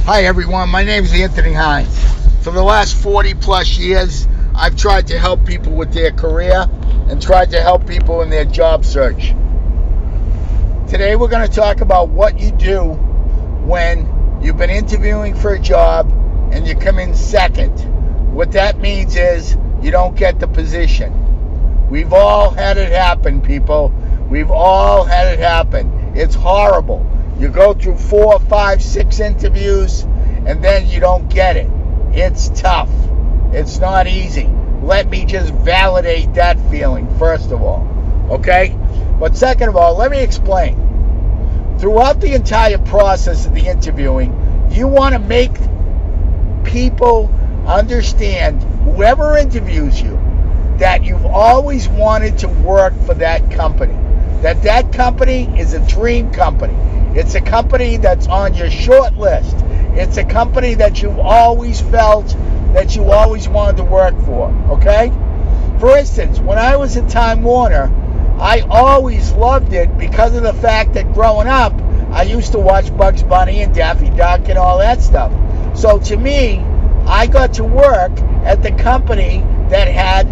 Hi everyone, my name is Anthony Hines. For the last 40 plus years, I've tried to help people with their career and tried to help people in their job search. Today we're going to talk about what you do when you've been interviewing for a job and you come in second. What that means is you don't get the position. We've all had it happen, people. We've all had it happen. It's horrible. You go through 4, 5, 6 interviews, and then you don't get it. It's tough. It's not easy. Let me just validate that feeling, first of all. Okay? But second of all, let me explain. Throughout the entire process of the interviewing, you want to make people understand, whoever interviews you, that you've always wanted to work for that company. That company is a dream company. It's a company that's on your short list. It's a company that you've always felt that you always wanted to work for, okay? For instance, when I was at Time Warner, I always loved it because of the fact that growing up, I used to watch Bugs Bunny and Daffy Duck and all that stuff. So to me, I got to work at the company that had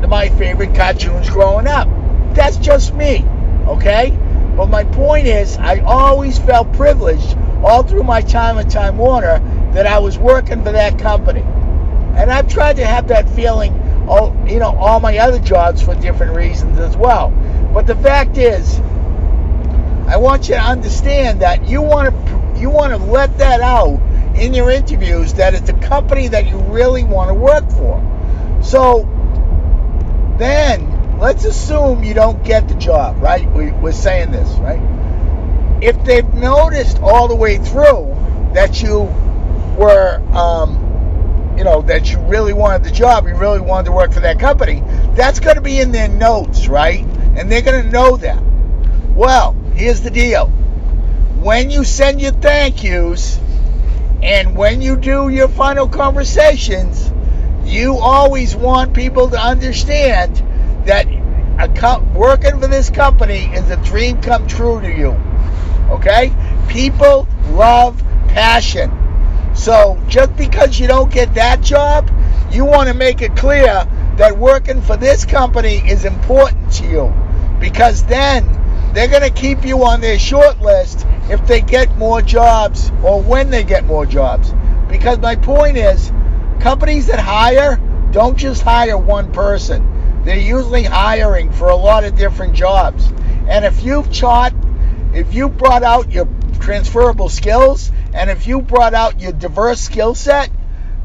my favorite cartoons growing up. That's just me, okay? But my point is, I always felt privileged all through my time at Time Warner that I was working for that company. And I've tried to have that feeling, all my other jobs for different reasons as well. But the fact is, I want you to understand that you want to let that out in your interviews, that it's a company that you really want to work for. So then, let's assume you don't get the job, right? We're saying this, right? If they've noticed all the way through that you were, that you really wanted the job, you really wanted to work for that company, that's going to be in their notes, right? And they're going to know that. Well, here's the deal. When you send your thank yous and when you do your final conversations, you always want people to understand that working for this company is a dream come true to you. Okay? People love passion. So just because you don't get that job, you want to make it clear that working for this company is important to you. Because then they're going to keep you on their short list if they get more jobs or when they get more jobs. Because my point is, companies that hire don't just hire one person. They're usually hiring for a lot of different jobs. And if you brought out your transferable skills, and if you brought out your diverse skill set,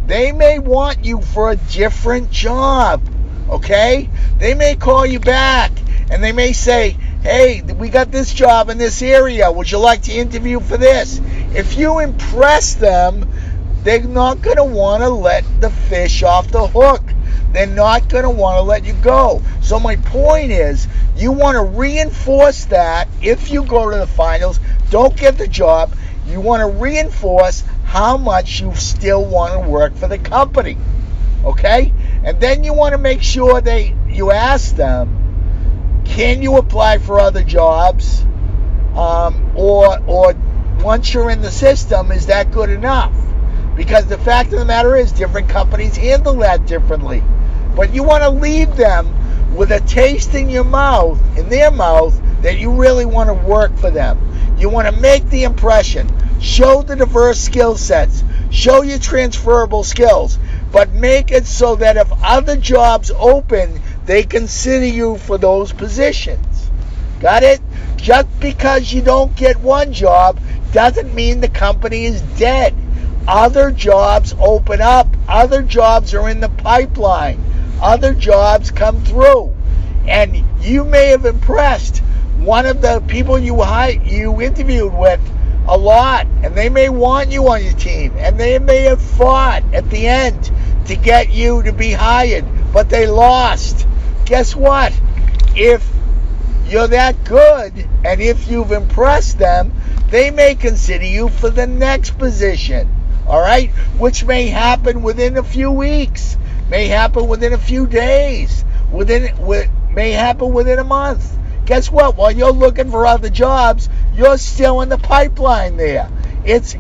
they may want you for a different job, okay? They may call you back, and they may say, hey, we got this job in this area. Would you like to interview for this? If you impress them, they're not going to want to let the fish off the hook. They're not going to want to let you go. So my point is, you want to reinforce that if you go to the finals, don't get the job, you want to reinforce how much you still want to work for the company. Okay? And then you want to make sure you ask them, can you apply for other jobs? Or once you're in the system, is that good enough? Because the fact of the matter is, different companies handle that differently. But you want to leave them with a taste in their mouth, that you really want to work for them. You want to make the impression. Show the diverse skill sets. Show your transferable skills. But make it so that if other jobs open, they consider you for those positions. Got it? Just because you don't get one job doesn't mean the company is dead. Other jobs open up. Other jobs are in the pipeline. Other jobs come through. And you may have impressed one of the people you interviewed with a lot. And they may want you on your team. And they may have fought at the end to get you to be hired. But they lost. Guess what? If you're that good and if you've impressed them, they may consider you for the next position. All right, which may happen within a few weeks, may happen within a few days, may happen within a month. Guess what? While you're looking for other jobs, you're still in the pipeline there. It's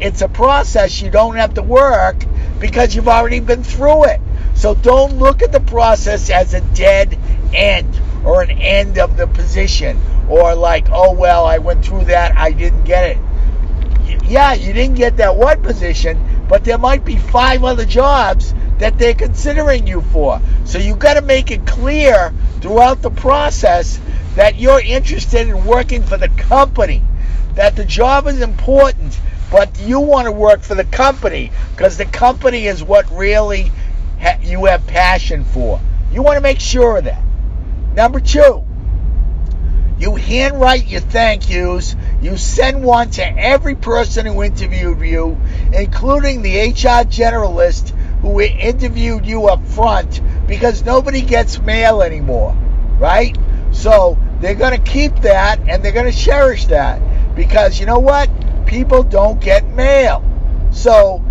it's a process you don't have to work because you've already been through it. So don't look at the process as a dead end or an end of the position, or like, oh, well, I went through that, I didn't get it. Yeah, you didn't get that one position, but there might be 5 other jobs that they're considering you for. So you got to make it clear throughout the process that you're interested in working for the company, that the job is important, but you want to work for the company because the company is what really you have passion for. You want to make sure of that. Number 2, you handwrite your thank yous. You send one to every person who interviewed you, including the HR generalist who interviewed you up front, because nobody gets mail anymore, right? So they're going to keep that and they're going to cherish that, because you know what? People don't get mail. So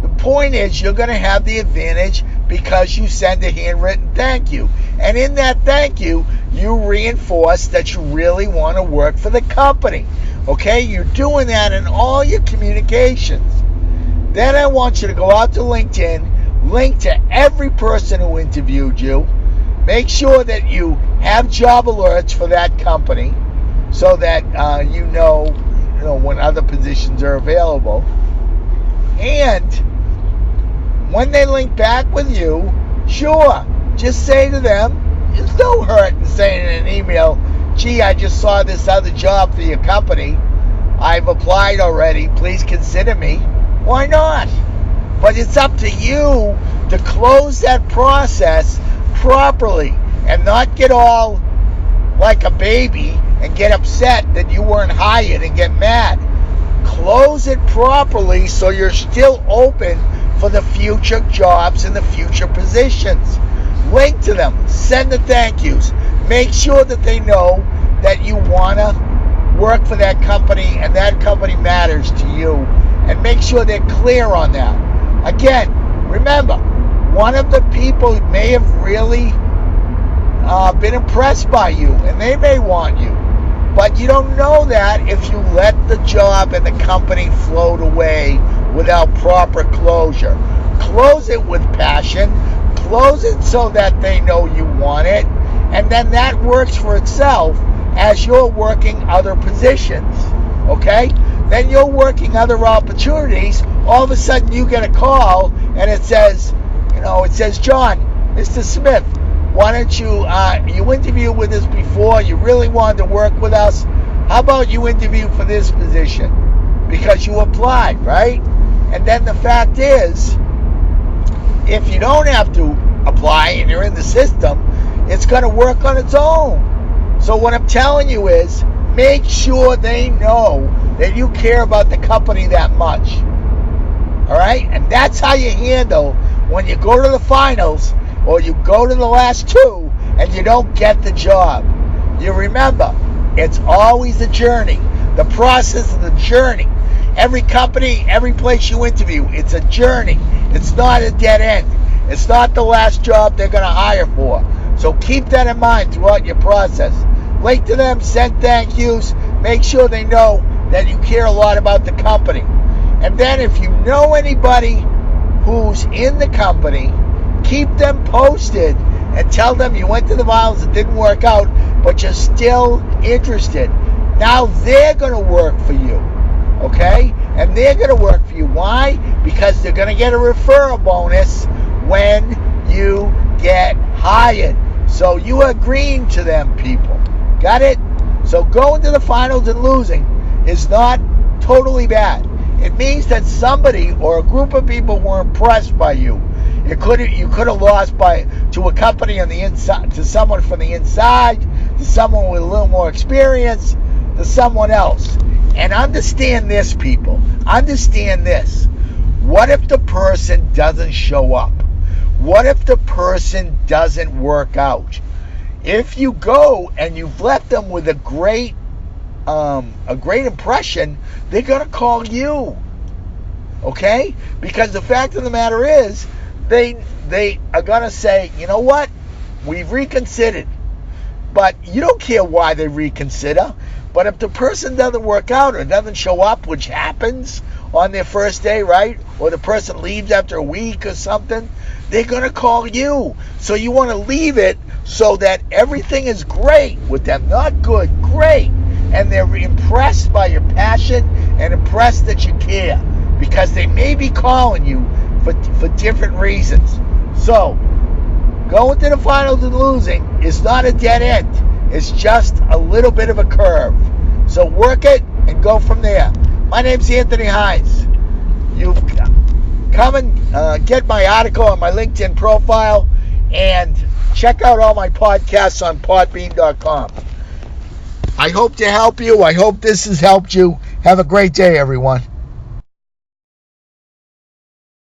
the point is, you're going to have the advantage because you send a handwritten thank you. And in that thank you, you reinforce that you really want to work for the company. Okay? You're doing that in all your communications. Then I want you to go out to LinkedIn, link to every person who interviewed you. Make sure that you have job alerts for that company so that you know when other positions are available. And when they link back with you, sure, just say to them, there's no hurt in saying in an email, gee, I just saw this other job for your company. I've applied already. Please consider me. Why not? But it's up to you to close that process properly and not get all like a baby and get upset that you weren't hired and get mad. Close it properly so you're still open for the future jobs and the future positions. Link to them. Send the thank yous. Make sure that they know that you want to work for that company and that company matters to you. And make sure they're clear on that. Again, remember, one of the people may have really been impressed by you and they may want you. But you don't know that if you let the job and the company float away without proper closure. Close it with passion. Close it so that they know you want it. And then that works for itself as you're working other positions. Okay? Then you're working other opportunities. All of a sudden you get a call and it says, John, Mr. Smith, why don't you interviewed with us before, you really wanted to work with us, how about you interview for this position? Because you applied, right? And then the fact is, if you don't have to apply and you're in the system, it's going to work on its own. So what I'm telling you is, make sure they know that you care about the company that much. All right? And that's how you handle when you go to the finals or you go to the last 2 and you don't get the job. You remember, it's always a journey. The process of the journey. Every company, every place you interview, it's a journey. It's not a dead end. It's not the last job they're going to hire for. So keep that in mind throughout your process. Link to them, send thank yous, make sure they know that you care a lot about the company. And then if you know anybody who's in the company, keep them posted and tell them you went to the finals, it didn't work out, but you're still interested. Now they're going to work for you, okay? And they're going to work for you. Why? Because they're going to get a referral bonus when you get hired. So you are agreeing to them, people. Got it? So going to the finals and losing is not totally bad. It means that somebody or a group of people were impressed by you. You could have lost to a company on the inside, to someone from the inside, to someone with a little more experience, to someone else. And understand this, people. Understand this. What if the person doesn't show up? What if the person doesn't work out? If you go and you've left them with a great impression, they're going to call you. Okay? Because the fact of the matter is, they are going to say, you know what? We've reconsidered. But you don't care why they reconsider. But if the person doesn't work out or doesn't show up, which happens on their first day, right? Or the person leaves after a week or something, they're going to call you. So you want to leave it so that everything is great with them. Not good, great. And they're impressed by your passion and impressed that you care. Because they may be calling you for different reasons. So, going to the finals and losing is not a dead end. It's just a little bit of a curve. So work it and go from there. My name's Anthony Hines. You come and get my article on my LinkedIn profile and check out all my podcasts on podbean.com. I hope to help you. I hope this has helped you. Have a great day, everyone.